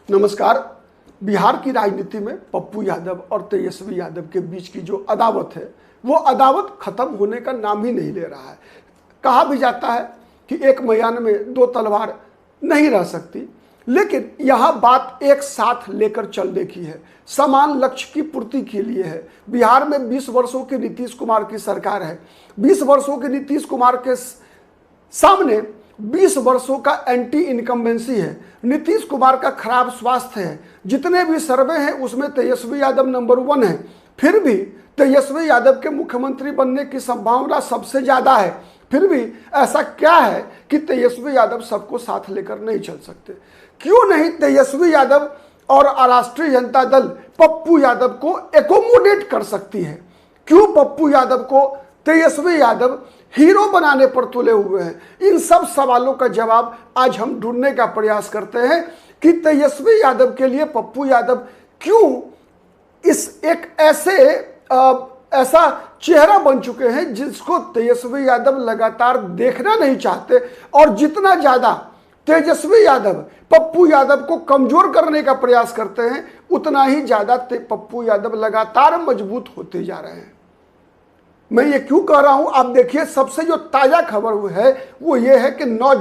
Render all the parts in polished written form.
नमस्कार। बिहार की राजनीति में पप्पू यादव और तेजस्वी यादव के बीच की जो अदावत है वो अदावत खत्म होने का नाम ही नहीं ले रहा है। कहा भी जाता है कि एक मयान में दो तलवार नहीं रह सकती, लेकिन यह बात एक साथ लेकर चलने की है, समान लक्ष्य की पूर्ति के लिए है। बिहार में 20 वर्षों की नीतीश कुमार की सरकार है। 20 वर्षों के नीतीश कुमार के सामने 20 वर्षों का एंटी इनकम्बेंसी है। नीतीश कुमार का खराब स्वास्थ्य है। जितने भी सर्वे हैं उसमें तेजस्वी यादव नंबर 1 है। फिर भी तेजस्वी यादव के मुख्यमंत्री बनने की संभावना सबसे ज्यादा है। फिर भी ऐसा क्या है कि तेजस्वी यादव सबको साथ लेकर नहीं चल सकते? क्यों नहीं तेजस्वी यादव और राष्ट्रीय जनता दल पप्पू यादव को एकोमोडेट कर सकती है? क्यों पप्पू यादव को तेजस्वी यादव हीरो बनाने पर तुले हुए हैं? इन सब सवालों का जवाब आज हम ढूंढने का प्रयास करते हैं कि तेजस्वी यादव के लिए पप्पू यादव क्यों इस एक ऐसा चेहरा बन चुके हैं जिसको तेजस्वी यादव लगातार देखना नहीं चाहते। और जितना ज्यादा तेजस्वी यादव पप्पू यादव को कमजोर करने का प्रयास करते हैं, उतना ही ज्यादा पप्पू यादव लगातार मजबूत होते जा रहे हैं। मैं ये क्यों कह रहा हूं, आप देखिए। सबसे जो ताजा खबर है वो ये है कि 9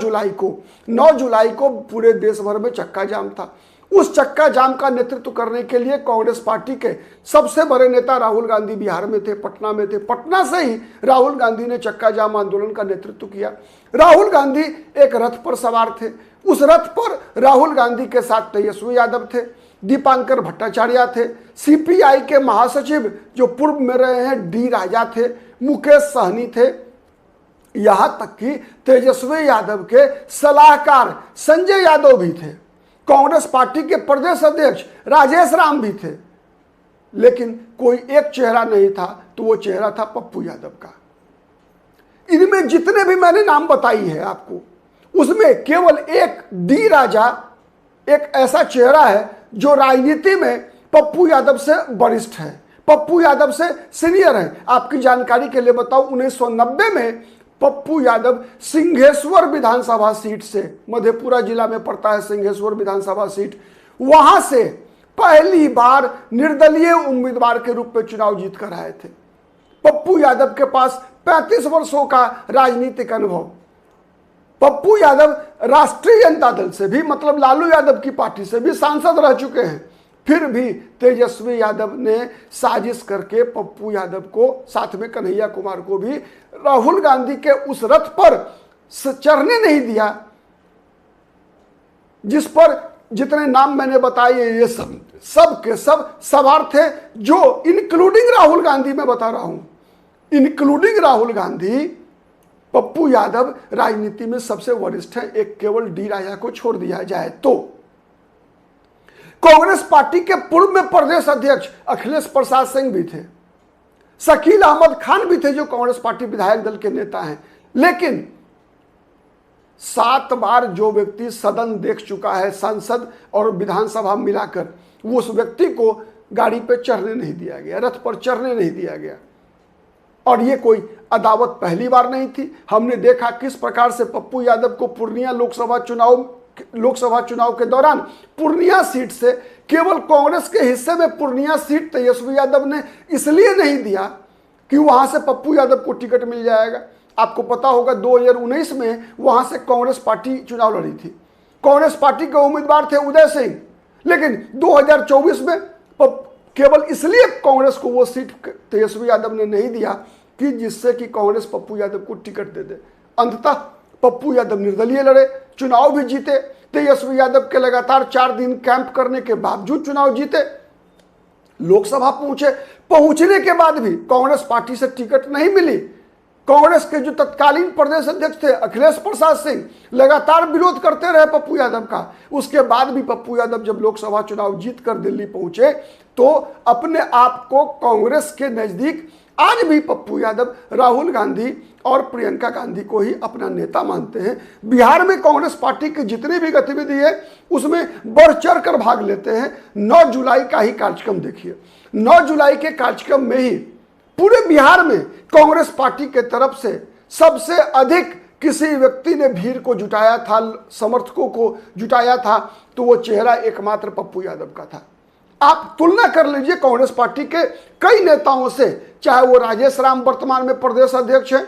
जुलाई को पूरे देश भर में चक्का जाम था। उस चक्का जाम का नेतृत्व करने के लिए कांग्रेस पार्टी के सबसे बड़े नेता राहुल गांधी बिहार में थे, पटना में थे। पटना से ही राहुल गांधी ने चक्का जाम आंदोलन का नेतृत्व किया। राहुल गांधी एक रथ पर सवार थे। उस रथ पर राहुल गांधी के साथ तेजस्वी यादव थे, दीपांकर भट्टाचार्य थे, सीपीआई के महासचिव जो पूर्व में रहे हैं डी राजा थे, मुकेश सहनी थे, यहां तक कि तेजस्वी यादव के सलाहकार संजय यादव भी थे। कांग्रेस पार्टी के प्रदेश अध्यक्ष राजेश राम भी थे। लेकिन कोई एक चेहरा नहीं था, तो वो चेहरा था पप्पू यादव का। इनमें जितने भी मैंने नाम बताई है आपको, उसमें केवल एक डी राजा एक ऐसा चेहरा है जो राजनीति में पप्पू यादव से वरिष्ठ है, पप्पू यादव से सीनियर है। आपकी जानकारी के लिए बताऊं, 1990 में पप्पू यादव सिंहेश्वर विधानसभा सीट से, मधेपुरा जिला में पड़ता है सिंहेश्वर विधानसभा सीट, वहां से पहली बार निर्दलीय उम्मीदवार के रूप में चुनाव जीत कर आए थे। पप्पू यादव के पास 35 वर्षों का राजनीतिक अनुभव। पप्पू यादव राष्ट्रीय जनता दल से भी, मतलब लालू यादव की पार्टी से भी सांसद रह चुके हैं। फिर भी तेजस्वी यादव ने साजिश करके पप्पू यादव को, साथ में कन्हैया कुमार को भी, राहुल गांधी के उस रथ पर चढ़ने नहीं दिया जिस पर जितने नाम मैंने बताए ये सब के सब सवार थे, जो इंक्लूडिंग राहुल गांधी मैं बता रहा हूं, इंक्लूडिंग राहुल गांधी पप्पू यादव राजनीति में सबसे वरिष्ठ है, एक केवल डी राजा को छोड़ दिया जाए तो। कांग्रेस पार्टी के पूर्व में प्रदेश अध्यक्ष अखिलेश प्रसाद सिंह भी थे, शकील अहमद खान भी थे जो कांग्रेस पार्टी विधायक दल के नेता हैं। लेकिन 7 बार जो व्यक्ति सदन देख चुका है, संसद और विधानसभा मिलाकर, वो उस व्यक्ति को गाड़ी पे चढ़ने नहीं दिया गया, रथ पर चढ़ने नहीं दिया गया। और ये कोई अदावत पहली बार नहीं थी। हमने देखा किस प्रकार से पप्पू यादव को पूर्णिया लोकसभा चुनाव के दौरान पूर्णिया सीट से, केवल कांग्रेस के हिस्से में पूर्णिया सीट तेजस्वी यादव ने इसलिए नहीं दिया कि वहां से पप्पू यादव को टिकट मिल जाएगा। आपको पता होगा 2019 में वहां से कांग्रेस पार्टी चुनाव लड़ी थी। कांग्रेस पार्टी के उम्मीदवार थे उदय सिंह, लेकिन 2024 में केवल इसलिए कांग्रेस को वो सीट तेजस्वी यादव ने नहीं दिया कि जिससे कि कांग्रेस पप्पू यादव को टिकट दे दे। अंततः पप्पू यादव निर्दलीय लड़े, चुनाव भी जीते। तेजस्वी यादव के लगातार 4 दिन कैंप करने के बावजूद चुनाव जीते, लोकसभा पहुंचने के बाद भी कांग्रेस पार्टी से टिकट नहीं मिली। कांग्रेस के जो तत्कालीन प्रदेश अध्यक्ष थे अखिलेश प्रसाद सिंह लगातार विरोध करते रहे पप्पू यादव का। उसके बाद भी पप्पू यादव जब लोकसभा चुनाव जीत कर दिल्ली पहुंचे तो अपने आप को कांग्रेस के नजदीक आज भी पप्पू यादव राहुल गांधी और प्रियंका गांधी को ही अपना नेता मानते हैं। बिहार में कांग्रेस पार्टी की जितनी भी गतिविधि है उसमें बढ़ चढ़ कर भाग लेते हैं। 9 जुलाई का ही कार्यक्रम देखिए। 9 जुलाई के कार्यक्रम में ही पूरे बिहार में कांग्रेस पार्टी के तरफ से सबसे अधिक किसी व्यक्ति ने भीड़ को जुटाया था, समर्थकों को जुटाया था, तो वो चेहरा एकमात्र पप्पू यादव का था। आप तुलना कर लीजिए कांग्रेस पार्टी के कई नेताओं से, चाहे वो राजेश राम वर्तमान में प्रदेश अध्यक्ष हैं,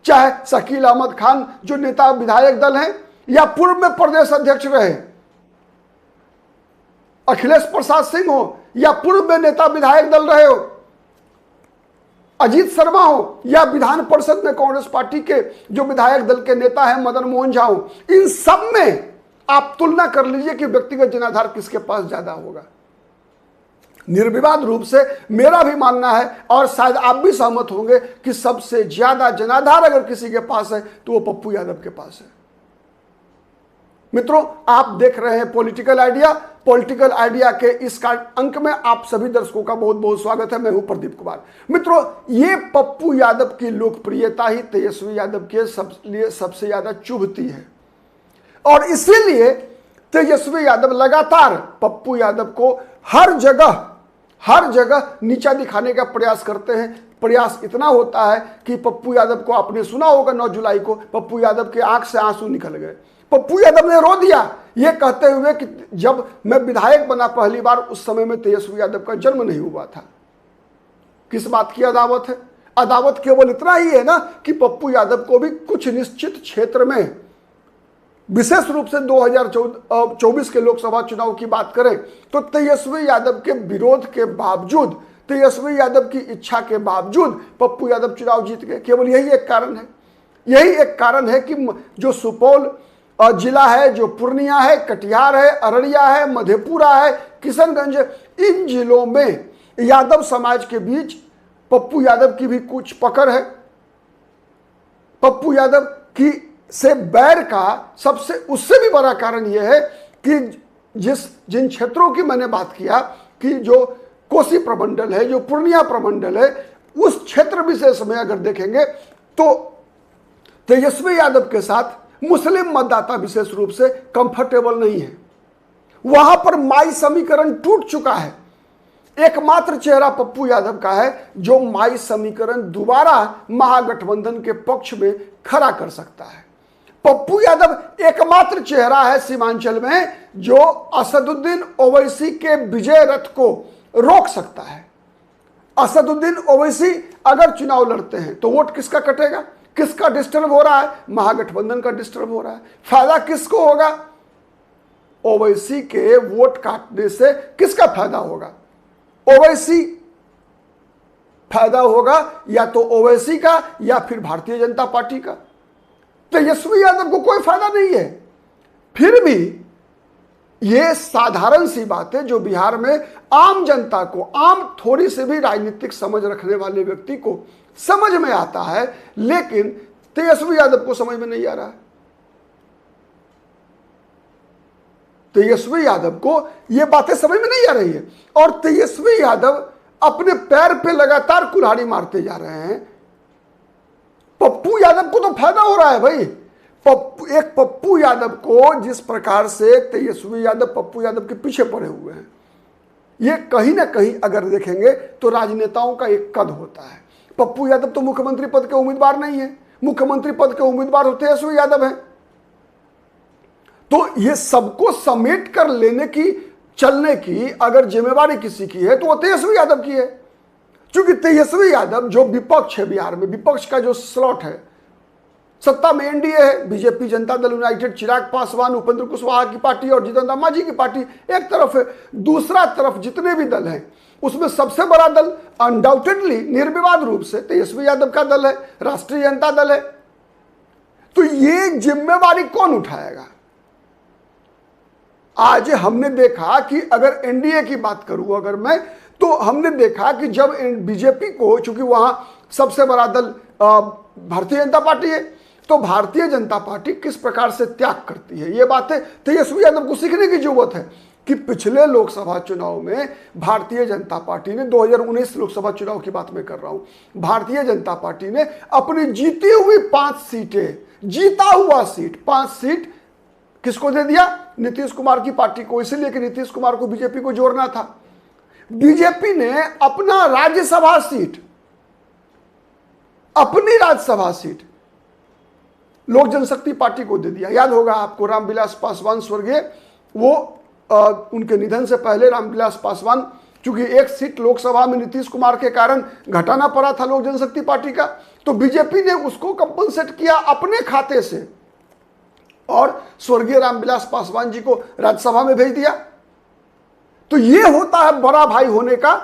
चाहे शकील अहमद खान जो नेता विधायक दल हैं, या पूर्व में प्रदेश अध्यक्ष रहे अखिलेश प्रसाद सिंह हो, या पूर्व में नेता विधायक दल रहे हो अजीत शर्मा हो, या विधान परिषद में कांग्रेस पार्टी के जो विधायक दल के नेता हैं मदन मोहन झा हो, इन सब में आप तुलना कर लीजिए कि व्यक्तिगत जनाधार किसके पास ज्यादा होगा। निर्विवाद रूप से मेरा भी मानना है, और शायद आप भी सहमत होंगे, कि सबसे ज्यादा जनाधार अगर किसी के पास है तो वो पप्पू यादव के पास है। मित्रों, आप देख रहे हैं पॉलिटिकल आइडिया। पॉलिटिकल आइडिया के इस अंक में आप सभी दर्शकों का बहुत बहुत स्वागत है। मैं हूं प्रदीप कुमार। मित्रों, ये पप्पू यादव की लोकप्रियता ही तेजस्वी यादव के लिए सबसे ज्यादा चुभती है, और इसीलिए तेजस्वी यादव लगातार पप्पू यादव को हर जगह नीचा दिखाने का प्रयास करते हैं। प्रयास इतना होता है कि पप्पू यादव को आपने सुना होगा 9 जुलाई को पप्पू यादव के आंख से आंसू निकल गए। पप्पू यादव ने रो दिया ये कहते हुए कि जब मैं विधायक बना पहली बार, उस समय में तेजस्वी यादव का जन्म नहीं हुआ था। किस बात की अदावत है? अदावत केवल इतना ही है ना कि पप्पू यादव को भी कुछ निश्चित क्षेत्र में, विशेष रूप से 2024 के लोकसभा चुनाव की बात करें तो तेजस्वी यादव के विरोध के बावजूद, तेजस्वी यादव की इच्छा के बावजूद पप्पू यादव चुनाव जीत गए। केवल यही एक कारण है। यही एक कारण है कि जो सुपौल जिला है, जो पूर्णिया है, कटिहार है, अररिया है, मधेपुरा है, किशनगंज, इन जिलों में यादव समाज के बीच पप्पू यादव की भी कुछ पकड़ है। पप्पू यादव की से बैर का उससे भी बड़ा कारण यह है कि जिन क्षेत्रों की मैंने बात किया कि जो कोसी प्रमंडल है, जो पूर्णिया प्रमंडल है, उस क्षेत्र विशेष में अगर देखेंगे तो तेजस्वी यादव के साथ मुस्लिम मतदाता विशेष रूप से कंफर्टेबल नहीं है। वहां पर माई समीकरण टूट चुका है। एकमात्र चेहरा पप्पू यादव का है जो माई समीकरण दोबारा महागठबंधन के पक्ष में खड़ा कर सकता है। पप्पू यादव एकमात्र चेहरा है सीमांचल में जो असदुद्दीन ओवैसी के विजय रथ को रोक सकता है। असदुद्दीन ओवैसी अगर चुनाव लड़ते हैं तो वोट किसका कटेगा? किसका डिस्टर्ब हो रहा है? महागठबंधन का डिस्टर्ब हो रहा है। फायदा किसको होगा? ओवैसी के वोट काटने से किसका फायदा होगा? ओवैसी फायदा होगा या तो ओवैसी का या फिर भारतीय जनता पार्टी का। तेजस्वी यादव को कोई फायदा नहीं है। फिर भी यह साधारण सी बात है जो बिहार में आम जनता को, आम थोड़ी से भी राजनीतिक समझ रखने वाले व्यक्ति को समझ में आता है, लेकिन तेजस्वी यादव को समझ में नहीं आ रहा है। तेजस्वी यादव को यह बातें समझ में नहीं आ रही है, और तेजस्वी यादव अपने पैर पे लगातार कुल्हाड़ी मारते जा रहे हैं। पप्पू यादव को तो फायदा हो रहा है भाई। एक पप्पू यादव को जिस प्रकार से तेजस्वी यादव पप्पू यादव के पीछे पड़े हुए हैं, ये कहीं ना कहीं अगर देखेंगे तो राजनेताओं का एक कद होता है। पप्पू यादव तो मुख्यमंत्री पद के उम्मीदवार नहीं है। मुख्यमंत्री पद के उम्मीदवार तो तेजस्वी यादव हैं। तो ये सबको समेट कर लेने की, चलने की अगर जिम्मेवारी किसी की है तो वो तेजस्वी यादव की है। क्योंकि तेजस्वी यादव जो विपक्ष है, बिहार में विपक्ष का जो स्लॉट है, सत्ता में एनडीए है, बीजेपी, जनता दल यूनाइटेड, चिराग पासवान, उपेंद्र कुशवाहा की पार्टी और जीतन राम मांझी की पार्टी एक तरफ है। दूसरा तरफ जितने भी दल हैं उसमें सबसे बड़ा दल अनडाउटेडली, निर्विवाद रूप से तेजस्वी यादव का दल है, राष्ट्रीय जनता दल है। तो ये जिम्मेवारी कौन उठाएगा? आज हमने देखा कि अगर एनडीए की बात करूं अगर मैं, तो हमने देखा कि जब बीजेपी को, चूंकि वहां सबसे बड़ा दल भारतीय जनता पार्टी है, तो भारतीय जनता पार्टी किस प्रकार से त्याग करती है, ये बातें तेजस्वी यादव को सीखने की जरूरत है। कि पिछले लोकसभा चुनाव में भारतीय जनता पार्टी ने, 2019 लोकसभा चुनाव की बात मैं कर रहा हूं, भारतीय जनता पार्टी ने अपनी जीती हुई 5 सीटें, जीता हुआ सीट 5 सीट किसको दे दिया? नीतीश कुमार की पार्टी को। इसलिए कि नीतीश कुमार को बीजेपी को जोड़ना था। बीजेपी ने अपना राज्यसभा सीट, अपनी राज्यसभा सीट लोक जनशक्ति पार्टी को दे दिया। याद होगा आपको रामविलास पासवान स्वर्गीय, वो उनके निधन से पहले रामविलास पासवान, चूंकि एक सीट लोकसभा में नीतीश कुमार के कारण घटाना पड़ा था लोक जनशक्ति पार्टी का, तो बीजेपी ने उसको कंपनसेट किया अपने खाते से और स्वर्गीय रामविलास पासवान जी को राज्यसभा में भेज दिया। तो ये होता है बड़ा भाई होने का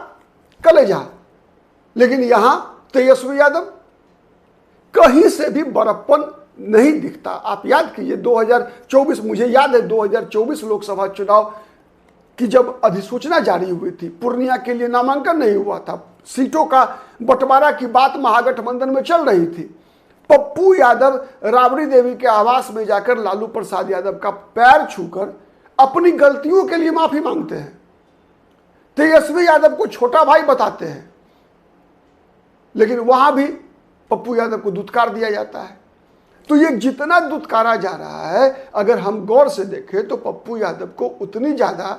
कलेजा। लेकिन यहां तेजस्वी यादव कहीं से भी बड़प्पन नहीं दिखता। आप याद कीजिए 2024, मुझे याद है 2024 लोकसभा चुनाव की जब अधिसूचना जारी हुई थी, पूर्णिया के लिए नामांकन नहीं हुआ था, सीटों का बंटवारा की बात महागठबंधन में चल रही थी। पप्पू यादव राबड़ी देवी के आवास में जाकर लालू प्रसाद यादव का पैर छूकर अपनी गलतियों के लिए माफी मांगते हैं। तेजस्वी यादव को छोटा भाई बताते हैं, लेकिन वहां भी पप्पू यादव को दुत्कार दिया जाता है। तो ये जितना दुत्कारा जा रहा है, अगर हम गौर से देखें तो पप्पू यादव को उतनी ज्यादा,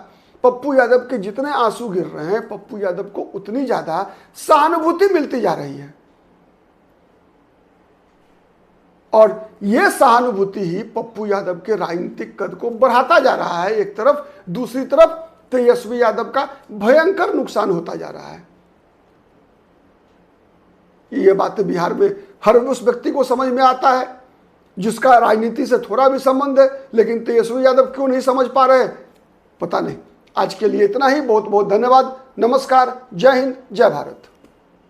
पप्पू यादव के जितने आंसू गिर रहे हैं, पप्पू यादव को उतनी ज्यादा सहानुभूति मिलती जा रही है। और यह सहानुभूति ही पप्पू यादव के राजनीतिक कद को बढ़ाता जा रहा है एक तरफ, दूसरी तरफ तेजस्वी यादव का भयंकर नुकसान होता जा रहा है। ये बातें बिहार में हर उस व्यक्ति को समझ में आता है जिसका राजनीति से थोड़ा भी संबंध है, लेकिन तेजस्वी यादव क्यों नहीं समझ पा रहे, पता नहीं। आज के लिए इतना ही। बहुत बहुत धन्यवाद। नमस्कार। जय हिंद, जय भारत।